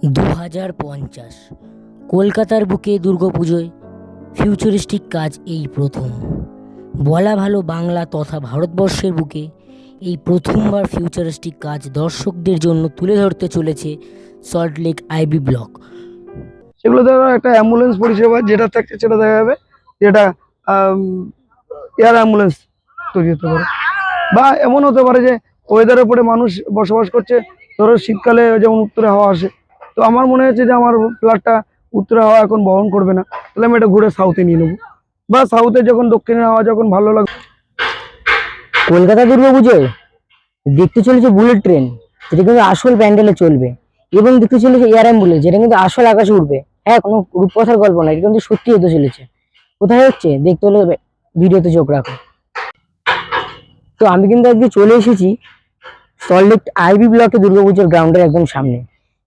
2050 কলকাতার বুকে দুর্গাপুজোয় ফিউচারিস্টিক কাজ এই প্রথম। বলা ভালো, বাংলা তথা ভারতবর্ষের বুকে এই প্রথমবার ফিউচারিস্টিক কাজ দর্শকদের জন্য তুলে ধরতে চলেছে সল্টলেক আইবি ব্লক। সেগুলো ধরো একটা অ্যাম্বুলেন্স পরিষেবা যেটা থাকছে সেটা দেখা যাবে, যেটা এয়ার অ্যাম্বুলেন্স তৈরি হতে পারে, বা এমন হতে পারে যে ওয়েদারের উপরে মানুষ বসবাস করছে। ধরো শীতকালে যেমন উত্তরে হাওয়া আসে, তো আমার মনে হচ্ছে যে আমার ফ্ল্যাটটা উত্তরে হাওয়া এখন বহন করবে না, তাহলে আমি এটা ঘুরে সাউথে নিয়ে নেবো, বা সাউথে যখন দক্ষিণে হাওয়া যখন ভালো লাগবে। কলকাতা দুর্গাপুজোয় দেখতে চলেছে বুলেট ট্রেন, যেটা কিন্তু আসল প্যান্ডেলে চলবে, এবং দেখতে চলেছে এয়ার অ্যাম্বুলেন্স, যেটা কিন্তু আসল আকাশে উঠবে। হ্যাঁ, কোনো রূপকথার গল্প নয়, এটা কিন্তু সত্যি হতে চলেছে। কোথায় হচ্ছে দেখতে হলে ভিডিওতে চোখ রাখো। তো আমি কিন্তু আজকে চলে এসেছি সল্টলেক আইবি ব্লকে দুর্গাপুজোর গ্রাউন্ডের একদম সামনে,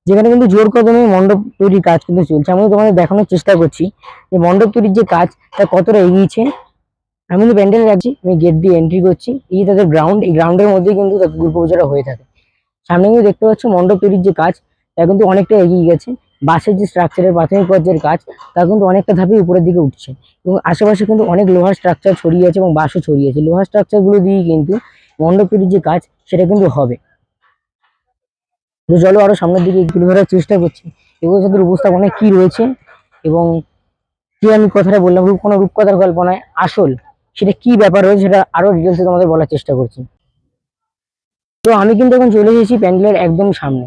যেখানে কিন্তু জোর কদমে মণ্ডপ তৈরির কাজ কিন্তু চলছে। আমি তোমাদের দেখানোর চেষ্টা করছি যে মণ্ডপ তৈরির যে কাজ তা কতটা এগিয়েছে। আমি কিন্তু প্যান্ডেলে যাচ্ছি, আমি গেট দিয়ে এন্ট্রি করছি। এই তাদের গ্রাউন্ড, এই গ্রাউন্ডের মধ্যেই কিন্তু দুর্গাপূজাটা হয়ে থাকে। সামনে কিন্তু দেখতে পাচ্ছ মণ্ডপ তৈরির যে কাজ তা কিন্তু অনেকটা এগিয়ে গেছে। বাঁশের যে স্ট্রাকচারের প্রাথমিক পর্যায়ের কাজ তা কিন্তু অনেকটা ধাপে উপরের দিকে উঠছে, এবং আশেপাশে কিন্তু অনেক লোহার স্ট্রাকচার ছড়িয়ে আছে এবং বাঁশও ছড়িয়ে আছে। লোহার স্ট্রাকচার গুলো দিয়ে কিন্তু মণ্ডপ তৈরির যে কাজ সেটা কিন্তু হবে। তো চলো আরো সামনের দিকে তুলে ধরার চেষ্টা করছি এগুলো তাদের উপস্থাপনায় কি রয়েছে, এবং কি আমি কথাটা বললাম কোনো রূপকথার গল্প নয়, আসল সেটা কি ব্যাপার রয়েছে সেটা আরো ডিটেলসে তোমাদের বলার চেষ্টা করছি। তো আমি কিন্তু এখন চলে এসেছি প্যান্ডেলের একদম সামনে।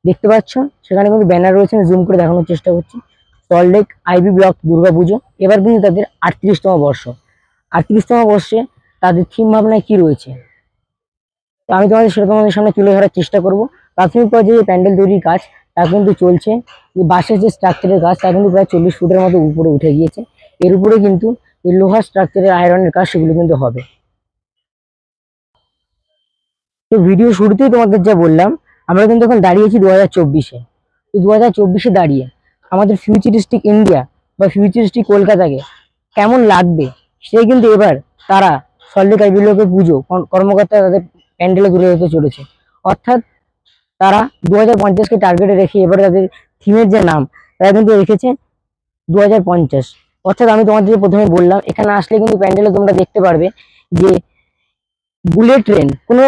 দেখতে পাচ্ছ সেখানে কিন্তু ব্যানার রয়েছে, আমি জুম করে দেখানোর চেষ্টা করছি। সল্টলেক আইবি ব্লক দুর্গাপুজো এবার কিন্তু তাদের 38তম বর্ষ। 38তম বর্ষে তাদের থিম ভাবনায় কি রয়েছে তো আমি তোমাদের সামনে তুলে ধরার চেষ্টা করব। প্রাথমিক পর্যায়ে প্যান্ডেল তৈরির কাজ তা কিন্তু চলছে। যে বাঁশের যে স্ট্রাকচারের কাজ তা কিন্তু প্রায় 40 ফুটের মতো উপরে উঠে গিয়েছে। এর উপরে কিন্তু এই লোহার স্ট্রাকচারের আয়রনের কাজ সেগুলো কিন্তু হবে। তো ভিডিও শুরুতেই তোমাদের যা বললাম, আমরা কিন্তু এখন দাঁড়িয়েছি 2024-এ। তো 2024-এ দাঁড়িয়ে আমাদের ফিউচারিস্টিক ইন্ডিয়া বা ফিউচারিস্টিক কলকাতাকে কেমন লাগবে সেই কিন্তু এবার তারা সল্টলেক আইবি ব্লকের পুজো কর্মকর্তা তাদের প্যান্ডেলে তুলে ধরতে চলেছে। অর্থাৎ তারা 2050-কে টার্গেটে রেখে এবারে তাদের থিমের যে নাম তারা কিন্তু রেখেছে 2050। অর্থাৎ আমি তোমাদের প্রথমে বললাম, এখানে আসলে কিন্তু প্যান্ডেলে তোমরা দেখতে পারবে যে বুলেট ট্রেন, কোনো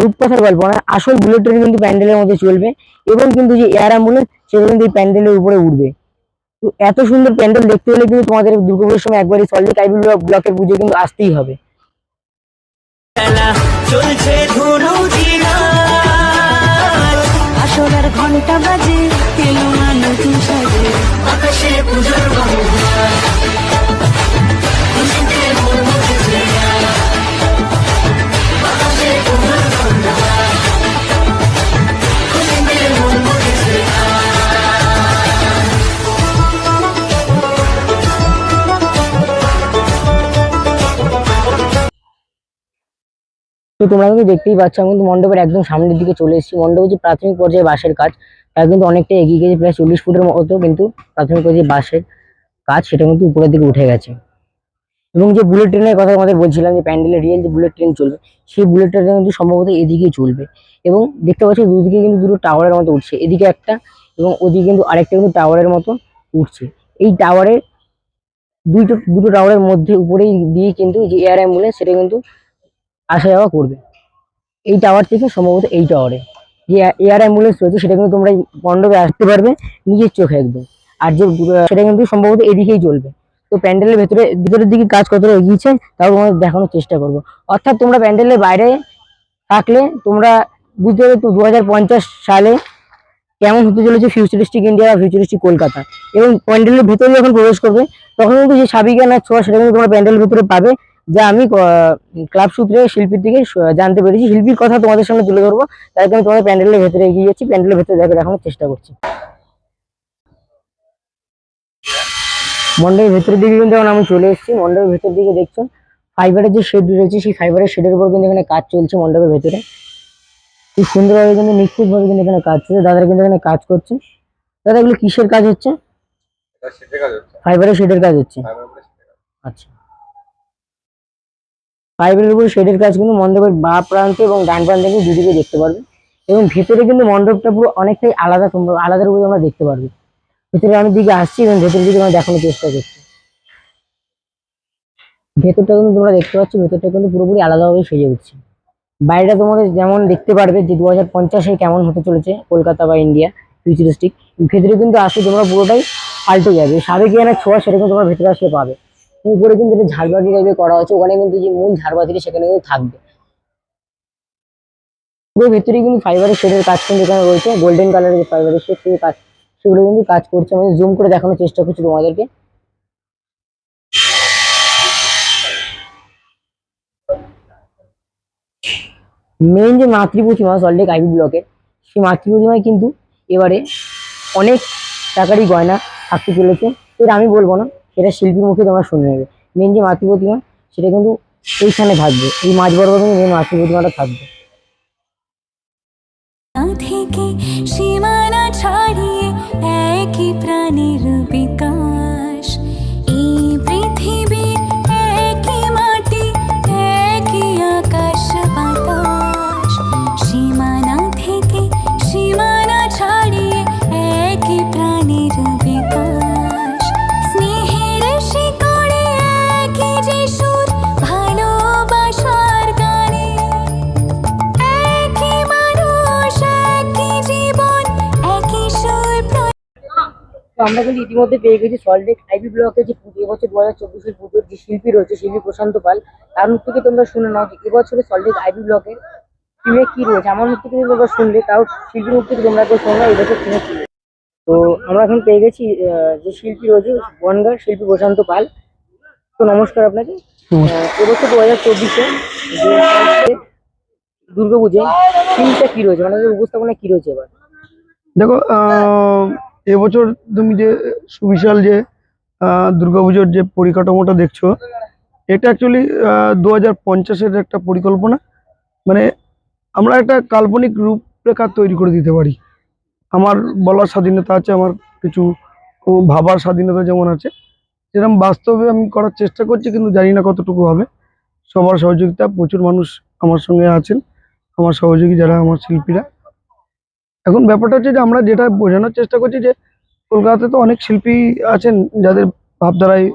রূপকথার গল্প না, আসল বুলেট ট্রেন কিন্তু প্যান্ডেলের মধ্যে চলবে, এবং কিন্তু যে এয়ার অ্যাম্বুলেন্স সেগুলো কিন্তু এই প্যান্ডেলের উপরে উঠবে। তো এত সুন্দর প্যান্ডেল দেখতে হলে কিন্তু তোমাদের দুর্গাপুজোর সময় একবারই সল্টলেক আইবি ব্লকের পুজো কিন্তু আসতেই হবে। চলছে আসলার ঘন্টা বাজে, এলো না নতুন সাজে, আকাশে পুজোর তো তোমরা কিন্তু দেখতেই পাচ্ছ, আমি কিন্তু মণ্ডপের একদম সামনের দিকে চলে এসেছি। মণ্ডপের যে প্রাথমিক পর্যায়ে বাঁশের কাজ তা কিন্তু অনেকটা এগিয়ে গেছে, প্রায় 40 ফুটের মতো কিন্তু প্রাথমিক পর্যায়ে বাঁশের কাজ সেটা কিন্তু উপরের দিকে উঠে গেছে। এবং যে বুলেট ট্রেনের কথা আমাদের বলছিলাম, যে প্যান্ডেলের রিয়েল যে বুলেট ট্রেন চলবে, সেই বুলেট ট্রেন কিন্তু সম্ভবত এদিকেই চলবে। এবং দেখতে পাচ্ছি দুদিকে কিন্তু দুটো টাওয়ারের মতো উঠছে, এদিকে একটা এবং ওদিকে কিন্তু আরেকটা কিন্তু টাওয়ারের মতো উঠছে। এই টাওয়ারের দুটো টাওয়ারের মধ্যে উপরেই দিয়ে কিন্তু যে এয়ার অ্যাম্বুলেন্স সেটা কিন্তু আসা যাওয়া করবে। এই টাওয়ার থেকে সম্ভবত এই টাওয়ারে যে এয়ার অ্যাম্বুলেন্স রয়েছে সেটা কিন্তু তোমরা এই মণ্ডপে আসতে পারবে নিজের চোখে একদম। আর যে সেটা কিন্তু সম্ভবত এদিকেই চলবে। তো প্যান্ডেলের ভিতরের দিকে কাজ কতটা এগিয়েছে তাও তোমাদের দেখানোর চেষ্টা করবো। অর্থাৎ তোমরা প্যান্ডেলের বাইরে থাকলে তোমরা বুঝতে পারবে তো 2050 সালে কেমন হতে চলেছে ফিউচারিস্টিক ইন্ডিয়া বা ফিউচারিস্টিক কলকাতা। এবং প্যান্ডেলের ভেতরে যখন প্রবেশ করবে তখন কিন্তু যে সাবিকানা ছোঁয়া সেটা কিন্তু তোমরা প্যান্ডেলের ভিতরে পাবে, যা আমি ক্লাব সূত্রে শিল্পীর থেকে জানতে পেরেছি। শিল্পীর কথা তোমাদের সামনে তুলে ধরবো, তাই আমি তোমাদের প্যান্ডেলের ভেতরে এগিয়ে যাচ্ছি, প্যান্ডেলের ভেতরে দেখানোর চেষ্টা করছি। মণ্ডপের ভেতরের দিকে কিন্তু এখন আমি চলে এসেছি। মণ্ডপের ভেতর দিকে দেখছো ফাইবারের যে শেড রয়েছে, সেই ফাইবারের শেডের উপর কিন্তু এখানে কাজ চলছে মণ্ডপের ভেতরে। খুব সুন্দরভাবে কিন্তু নিখুঁত ভাবে কিন্তু এখানে কাজ চলছে, দাদারা কিন্তু এখানে কাজ করছে। দাদা এগুলো কিসের কাজ হচ্ছে? ফাইবারের শেডের কাজ হচ্ছে। আচ্ছা, ফাইবারের উপর শেডের কাজ কিন্তু মণ্ডপের বাঁ প্রান্তে এবং ডান প্রান্তে কিন্তু দুদিকে দেখতে পারবে। এবং ভেতরে কিন্তু মণ্ডপটা পুরো অনেকটাই আলাদা, তোমরা আলাদা রূপে তোমরা দেখতে পারবে। ভেতরে আমি দিকে আসছি এবং ভেতরের দিকে আমরা দেখানোর চেষ্টা করছি। ভেতরটা কিন্তু তোমরা দেখতে পাচ্ছ, ভেতরটা কিন্তু পুরোপুরি আলাদাভাবে সেজে উঠছে। বাইরেটা তোমাদের যেমন দেখতে পারবে যে 2050-এ কেমন হতে চলেছে কলকাতা বা ইন্ডিয়া ফিউচারিস্টিক, ভেতরে কিন্তু আসলে তোমরা পুরোটাই পাল্টে যাবে। সাবেকিয়ানা ছোঁয়া সেটা কিন্তু তোমরা ভেতরে আসলে পাবে। উপরে কিন্তু এটা ঝাড়বাতি টাইপের করা হচ্ছে, ওখানে কিন্তু যে মূল ঝাড়বাতিটা সেখানে কিন্তু থাকবে। পুরো ভেতরে কিন্তু ফাইবারের শেডের কাজ কিন্তু এখানে রয়েছে, গোল্ডেন কালারের যে ফাইবারের শেড সেই কাজ, সেগুলো কিন্তু কাজ করছে। আমি জুম করে দেখানোর চেষ্টা করছি তোমাদেরকে। মেইন যে মাতৃ প্রতিমা সল্টলেক আইবি ব্লকের, সেই মাতৃ প্রতিমায় কিন্তু এবারে অনেক টাকারই গয়না থাকতে চলেছে। এটা আমি বলবো না, এটা শিল্পীর মুখে তোমরা শুনে নেবে। মেন যে মাতৃ প্রতিমা সেটা কিন্তু এইখানে থাকবে, এই মাঝ বরাবর কিন্তু মেন মাতৃ প্রতিমাটা থাকবে। থেকে সীমানা ছাড়িয়ে একই প্রাণের বিকাশ, এই পৃথিবীর একই মাটি, একই আকাশ বাতাস। সীমানা থেকে সীমানা ছাড়িয়ে একই প্রাণের বিকাশ, স্নেহের শিকড়ে একই যে সুর, ভালোবাসার গানে একই মানুষ, একই জীবন, একই সুর। তো আমরা কিন্তু ইতিমধ্যে পেয়ে গেছি সল্টলেক আইবি ব্লকে যে এবছর 2024-এর পুজোর যে শিল্পী রয়েছে, শিল্পী প্রশান্ত পাল, তার মুখ থেকে তোমরা শুনে নাও যে এবছরে সল্টলেক আইবি ব্লকে থিমে কি রয়েছে। আমার মুখ থেকে তোমরা শুনলে, তাও শিল্পীর মুখ থেকে তোমরা একবার শোনো এবছর থিমে কি রয়েছে। তো আমরা এখন পেয়ে গেছি যে শিল্পী রয়েছে বনগাঁ শিল্পী প্রশান্ত পাল। তো নমস্কার আপনাকে। এবছর 2024-এ যে দুর্গাপুজোয় থিমটা কি রয়েছে, মানে উপস্থাপনা কি রয়েছে এবার? দেখো, এবছর তুমি যে সুবিশাল যে দুর্গাপুজোর যে পরিকাঠামোটা দেখছো, এটা অ্যাকচুয়ালি 2050-এর একটা পরিকল্পনা। মানে আমরা একটা কাল্পনিক রূপরেখা তৈরি করে দিতে পারি। আমার বলার স্বাধীনতা আছে, আমার কিছু ভাবার স্বাধীনতা যেমন আছে, যেরকম বাস্তবে আমি করার চেষ্টা করছি, কিন্তু জানি না কতটুকু হবে। সবার সহযোগিতা, প্রচুর মানুষ আমার সঙ্গে আছেন, আমার সহযোগী যারা আমার শিল্পীরা। এখন ব্যাপারটা হচ্ছে যে আমরা যেটা বোঝানোর চেষ্টা করছি যে কলকাতাতে তো অনেক শিল্পী আছেন যাদের ভাবধারায়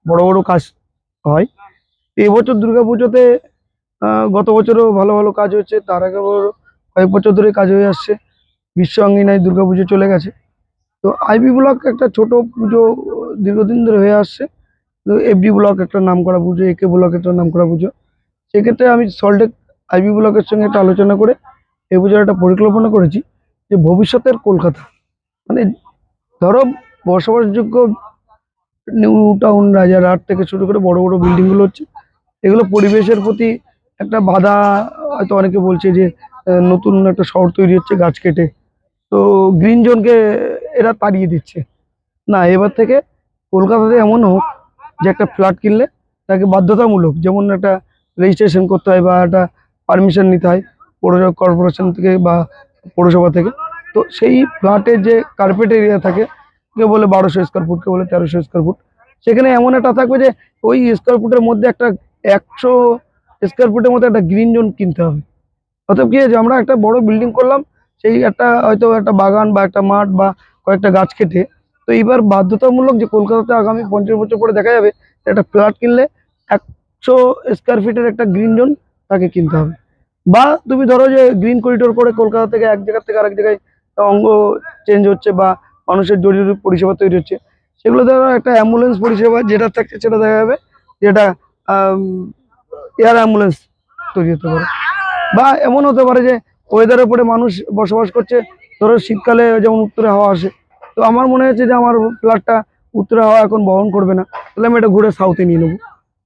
বড় বড় কাজ হয়। এবছর দুর্গাপুজোতে গত বছরও ভালো ভালো কাজ হচ্ছে, তার আগে কয়েক বছর ধরে কাজ হয়ে আসছে। বিশ্ব অঙ্গিনায় দুর্গাপুজো চলে গেছে। তো আইবি ব্লক একটা ছোট পুজো দীর্ঘদিন ধরে হয়ে আসছে। তো এফডি ব্লক একটা নামকরা পুজো, একে ব্লক একটা নামকরা পুজো। সেক্ষেত্রে আমি সল্টলেক আইবি ব্লকের সঙ্গে একটা আলোচনা করে এই পুজোর একটা পরিকল্পনা করেছি যে ভবিষ্যতের কলকাতা, মানে ধরো বসবাসযোগ্য নিউ টাউন, রাজারহাট থেকে শুরু করে বড় বড় বিল্ডিং গুলো হচ্ছে, এগুলো পরিবেশের প্রতি একটা বাধা। হয়তো অনেকে বলছে যে নতুন একটা শহর তৈরি হচ্ছে গাছ কেটে, তো গ্রিন জোনকে এরা তাড়িয়ে দিচ্ছে। না, এবার থেকে কলকাতাতে এমন হোক যে একটা ফ্ল্যাট কিনলে তাকে বাধ্যতামূলক, যেমন একটা রেজিস্ট্রেশন করতে হয় বা একটা পারমিশন নিতে হয় পৌরসভা কর্পোরেশন থেকে বা পৌরসভা থেকে। তো সেই ফ্ল্যাটের যে কার্পেট এরিয়া থাকে, কেউ বলে 1200 স্কোয়ার ফুট, কেউ বলে 1300 স্কোয়ার ফুট, সেখানে এমন একটা থাকবে যে ওই স্কোয়ার ফুটের মধ্যে একটা 100 স্কোয়ার ফুটের মধ্যে একটা গ্রিন জোন কিনতে হবে। অতএব কি হয়েছে, আমরা একটা বড় বিল্ডিং করলাম, সেই একটা হয়তো একটা বাগান বা একটা মাঠ বা কয়েকটা গাছ কেটে, তো এইবার বাধ্যতামূলক যে কলকাতাতে আগামী 50 বছর পরে দেখা যাবে একটা ফ্ল্যাট কিনলে 100 স্কোয়ার ফিটের একটা গ্রিন জোন তাকে কিনতে হবে। বা তুমি ধরো যে গ্রিন করিডোর করে কলকাতা থেকে এক জায়গা থেকে আরেক জায়গায় অঙ্গ চেঞ্জ হচ্ছে বা মানুষের জরুরি পরিষেবা তৈরি হচ্ছে, সেগুলো ধরো একটা অ্যাম্বুলেন্স পরিষেবা যেটা থাকছে সেটা দেখা যাবে যেটা এয়ার অ্যাম্বুলেন্স তৈরি হতে পারে। বা এমন হতে পারে যে ওয়েদারের উপরে মানুষ বসবাস করছে, ধরো শীতকালে যেমন উত্তরে হাওয়া আসে, তো আমার মনে হচ্ছে যে আমার ফ্ল্যাটটা উত্তরে হাওয়া এখন বহন করবে না, তাহলে আমি এটা ঘুরে সাউথে নিয়ে নেবো।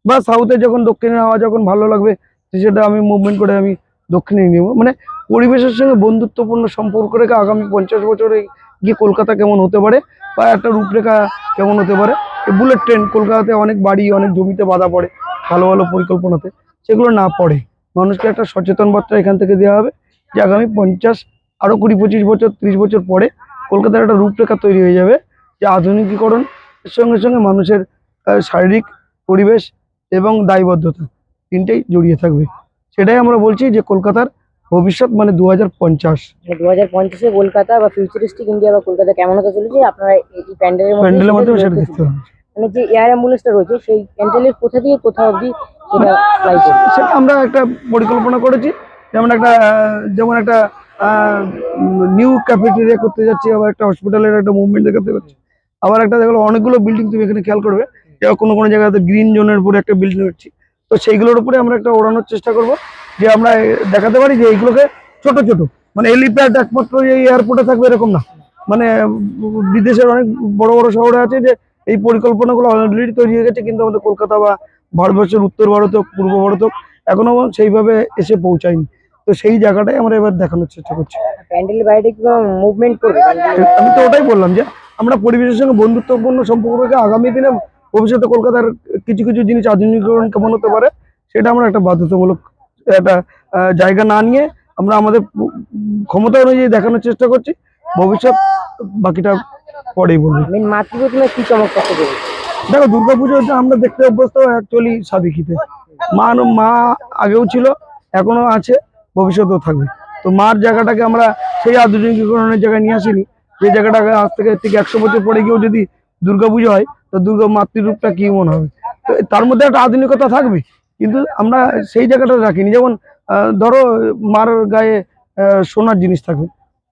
বা সাউথে যখন দক্ষিণে হাওয়া যখন ভালো লাগবে, সেটা আমি মুভমেন্ট করে আমি দক্ষিণে নিয়ে নেবো। মানে পরিবেশের সঙ্গে বন্ধুত্বপূর্ণ সম্পর্ক রেখে আগামী 50 বছরে গিয়ে কলকাতা কেমন হতে পারে বা একটা রূপরেখা কেমন হতে পারে। এই বুলেট ট্রেন কলকাতাতে অনেক বাড়ি, অনেক জমিতে বাধা পড়ে ভালো ভালো পরিকল্পনাতে, সেগুলো না পড়ে মানুষকে একটা সচেতন বার্তা এখান থেকে দেওয়া হবে যে আগামী 50, আরো 20-25 বছর, 30 বছর পরে কলকাতার একটা রূপরেখা তৈরি হয়ে যাবে, যে আধুনিকীকরণ এর সঙ্গে সঙ্গে মানুষের শারীরিক পরিবেশ এবং দায়বদ্ধতা তিনটেই জড়িয়ে থাকবে। সেটাই আমরা বলছি যে কলকাতার ভবিষ্যৎ মানে 2050 মানে 2050-এ কলকাতা বা ফিউচারিস্টিক ইন্ডিয়া বা কলকাতা কেমন হতে চলেছে আপনারা এই প্যান্ডেলের প্যান্ডেলের মধ্যে মাধ্যমে সেটা সেটা দেখতে দেখতে হবে। মানে যে এয়ার অ্যাম্বুলেন্সটা রয়েছে সেই প্যান্ডেলের কোথা থেকে কোথা অবধি সেটা ফ্লাই করবে। সেটা আমরা একটা পরিকল্পনা করেছি, যেমন একটা নিউ ক্যাফেটেরিয়া করতে যাচ্ছি, আবার একটা হসপিটালের একটা মুভমেন্ট দেখাতে পারছি, আবার একটা দেখলো অনেকগুলো বিল্ডিং তুমি এখানে খেয়াল করবে, কোনো কোনো জায়গাতে গ্রিন জোনের উপরে একটা বিল্ডিং হচ্ছে, তো সেইগুলোর উপরে আমরা একটা ওড়ানোর চেষ্টা করব, যে আমরা দেখাতে পারি যে এইগুলোকে ছোট ছোট মানে হেলিপ্যাড একমাত্র এই এয়ারপোর্টে থাকবে এরকম না, মানে বিদেশের অনেক বড় বড় শহরে আছে যে এই পরিকল্পনাগুলো অলরেডি তৈরি হয়ে গেছে, কিন্তু আমাদের কলকাতা বা ভারতবর্ষের উত্তর ভারত হোক পূর্ব ভারত হোক এখনো সেইভাবে এসে পৌঁছায়নি। তো সেই জায়গাটাই আমরা এবার দেখানোর চেষ্টা করছি। প্যান্ডেলের বাইরে কি মুভমেন্ট করবে আমি তো ওটাই বললাম যে আমরা পরিবেশের সঙ্গে বন্ধুত্বপূর্ণ সম্পর্ককে আগামী দিনে ভবিষ্যতে কলকাতার কিছু কিছু জিনিস আধুনিকরণ কেমন হতে পারে সেটা আমরা একটা বাধ্যতামূলক একটা জায়গা না নিয়ে আমরা আমাদের ক্ষমতা অনুযায়ী দেখানোর চেষ্টা করছি। ভবিষ্যৎ বাকিটা পরেই বলবো। মেন মাতৃপ্রতিমা কি চমক থাকতে চলেছে? দেখো, দুর্গাপুজো হচ্ছে আমরা দেখতে অভ্যস্ত অ্যাকচুয়ালি সাবেকিতে। মা আগেও ছিল, এখনো আছে, ভবিষ্যতেও থাকবে। তো মার জায়গাটাকে আমরা সেই আধুনিকীকরণের জায়গায় নিয়ে আসিনি, যে জায়গাটাকে আজ থেকে ঠিক 100 বছর পরে গিয়েও যদি দুর্গাপুজো হয় তো দুর্গা মাতৃরূপটা কি মনে হবে। তো তার মধ্যে একটা আধুনিকতা থাকবে, কিন্তু আমরা সেই জায়গাটা রাখিনি। যেমন ধরো মার গায়ে সোনার জিনিস থাকবে,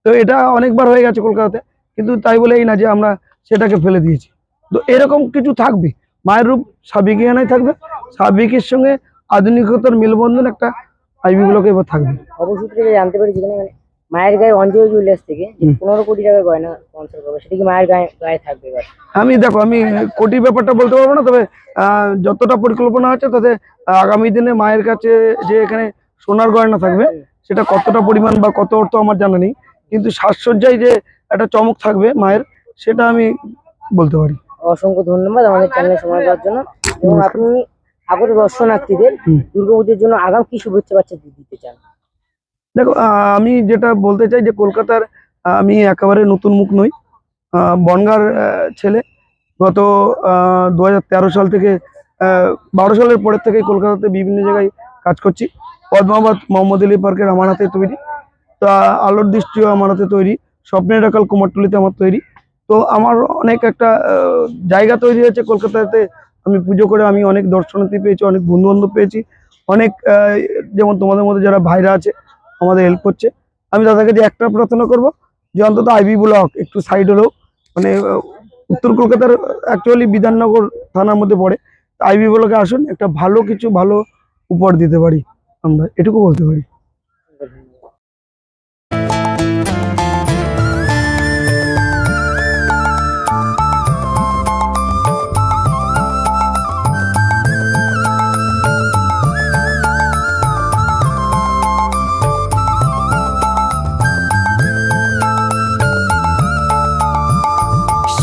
তো এটা অনেকবার হয়ে গেছে কলকাতাতে, কিন্তু তাই বলেই না যে আমরা সেটাকে ফেলে দিয়েছি। তো এরকম কিছু থাকবে, মায়ের রূপ সাবেকিয়ানাই থাকবে, সাবেকের সঙ্গে আধুনিকতার মেলবন্ধন একটা আইবি ব্লকে এবার থাকবে। অবশ্যই থেকে জানতে পারি যেখানে মানে মায়ের গায়ে অঞ্জলি জুয়েলার্স থেকে 15 কোটি টাকার গয়না স্পন্সর করবে, সেটা কি মায়ের গায়ে গায়ে থাকবে এবার? আমি কোটির ব্যাপারটা বলতে পারবো না, তবে যতটা পরিকল্পনা আছে তাতে আগামী দিনে মায়ের কাছে যে এখানে সোনার গয়না থাকবে সেটা কতটা পরিমাণ বা কত অর্থ আমার জানা নেই, কিন্তু সাজসজ্জায় যে একটা চমক থাকবে মায়ের, সেটা আমি বলতে পারি। অসংখ্য ধন্যবাদ আমাদের চ্যানেলে সময় দেওয়ার জন্য। এবং আপনি আগত দর্শনার্থীদের দুর্গাপুজোর জন্য আগাম কি শুভেচ্ছা বার্তা দিতে চান? দেখো, আমি যেটা বলতে চাই যে কলকাতার আমি একেবারে নতুন মুখ নই, বনগাঁর ছেলে। গত 2013 সাল থেকে 12 সালের পরের থেকে কলকাতাতে বিভিন্ন জায়গায় কাজ করছি। পদ্মাবত মোহাম্মদ আলী পার্কের আমার হাতে তৈরি, তা আলোর দৃষ্টিও আমার হাতে তৈরি, স্বপ্নের আকাল কুমারটুলিতে আমার তৈরি। তো আমার অনেক একটা জায়গা তৈরি হয়েছে কলকাতাতে। আমি পুজো করে আমি অনেক দর্শনার্থী পেয়েছি, অনেক বন্ধু বান্ধব পেয়েছি, অনেক যেমন তোমাদের মধ্যে যারা ভাইরা আছে আমাদের হেল্প করছে। আমি তাদেরকে যে একটা প্রার্থনা করব যে অন্তত আইবি ব্লক একটু সাইড হলেও, মানে উত্তর কলকাতার অ্যাকচুয়ালি বিধাননগর থানার মধ্যে পড়ে, আইবি ব্লকে আসুন, একটা ভালো উপহার দিতে পারি, আমরা এটুকু বলতে পারি।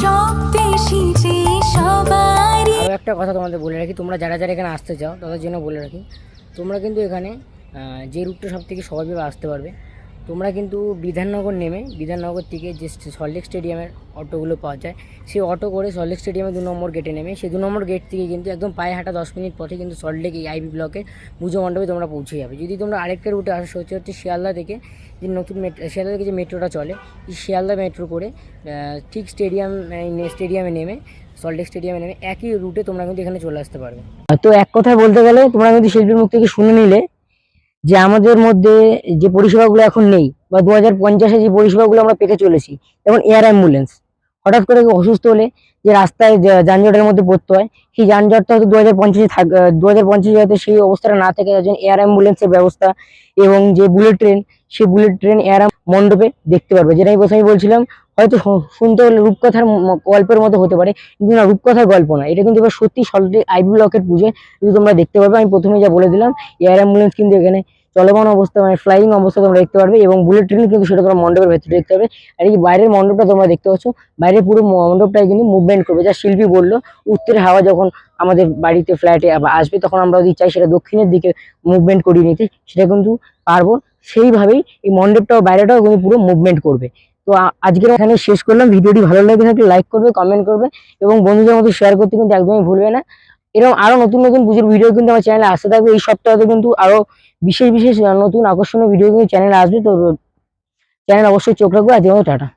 সব দেশি যে সবারই আরও একটা কথা তোমাদের বলে রাখি, তোমরা যারা যারা এখানে আসতে চাও তাদের জন্য বলে রাখি, তোমরা কিন্তু এখানে যে রুটটা সব থেকে সহজভাবে আসতে পারবে, তোমরা কিন্তু বিধাননগর নেমে বিধাননগর থেকে যে সল্টলেক স্টেডিয়ামের অটোগুলো পাওয়া যায়, সেই অটো করে সল্টলেক স্টেডিয়ামে 2 নম্বর গেটে নেমে সেই 2 নম্বর গেট থেকে কিন্তু একদম পায়ে হাঁটা 10 মিনিট পথে কিন্তু সল্টলেক এই আইবি ব্লকের পুজো মণ্ডপে তোমরা পৌঁছে যাবে। যদি তোমরা আরেকটা রুটে আসো, হচ্ছে শিয়ালদা থেকে যে নতুন শিয়ালদা থেকে যে মেট্রোটা চলে, এই শিয়ালদা মেট্রো করে ঠিক স্টেডিয়ামে নেমে সল্টলেক স্টেডিয়ামে নেমে একই রুটে তোমরা কিন্তু এখানে চলে আসতে পারবে। তো এক কথায় বলতে গেলে তোমরা কিন্তু শিল্পীর মুখ থেকে শুনে নিলে যে আমাদের মধ্যে যে পরিষেবাগুলো এখন নেই বা 2050-এ যে পরিষেবাগুলো আমরা পেতে চলেছি, যেমন এয়ার অ্যাম্বুলেন্স, হঠাৎ করে কেউ অসুস্থ হলে যে রাস্তায় যানজটের মধ্যে পড়তে হয়, সেই যানজটটা হয়তো 2050 যাতে সেই অবস্থাটা না থাকে, তার জন্য এয়ার অ্যাম্বুলেন্সের ব্যবস্থা। এবং যে বুলেট ট্রেন, সেই বুলেট ট্রেন এয়ার মণ্ডপে দেখতে পারবে, যেটা আমি প্রথমে বলছিলাম হয়তো শুনতে হলে রূপকথার গল্পের মতো হতে পারে, কিন্তু না, রূপকথার গল্প না, এটা কিন্তু এবার সত্যি সল্টলেক আইবি ব্লকের পুজোয় কিন্তু তোমরা দেখতে পারবে। আমি প্রথমে যা বলে দিলাম, এয়ার অ্যাম্বুলেন্স কিন্তু এখানে চলমান অবস্থা মানে ফ্লাইং অবস্থা তোমরা দেখতে পারবে, এবং বুলেট ট্রেন কিন্তু সেটা তোমরা মণ্ডপের ভেতরে দেখতে পাবে। আর এই বাইরের মণ্ডপটা তোমরা দেখতে পাচ্ছ, বাইরের পুরো মণ্ডপটাই কিন্তু মুভমেন্ট করবে, যা শিল্পী বললো উত্তরের হাওয়া যখন আমাদের বাড়িতে ফ্ল্যাটে আসবে তখন আমরা যদি চাই সেটা দক্ষিণের দিকে মুভমেন্ট করিয়ে নিতে, সেটা কিন্তু পারবো। সেইভাবেই এই মণ্ডপটাও বাইরেটাও কিন্তু পুরো মুভমেন্ট করবে। তো আজকের এখানে শেষ করলাম। ভিডিওটি ভালো লাগে থাকলে লাইক করবে, কমেন্ট করবে এবং বন্ধুদের মধ্যে শেয়ার করতে কিন্তু একদমই ভুলবে না। এরকম আরো নতুন নতুন পুজোর ভিডিও কিন্তু আমার চ্যানেলে আসতে থাকবে। এই সপ্তাহে কিন্তু আরো বিশেষ বিশেষ নতুন আকর্ষণীয় ভিডিও কিন্তু চ্যানেলে আসবে। তো চ্যানেল অবশ্যই চোখ রাখবো। আজকের মতো টাটা।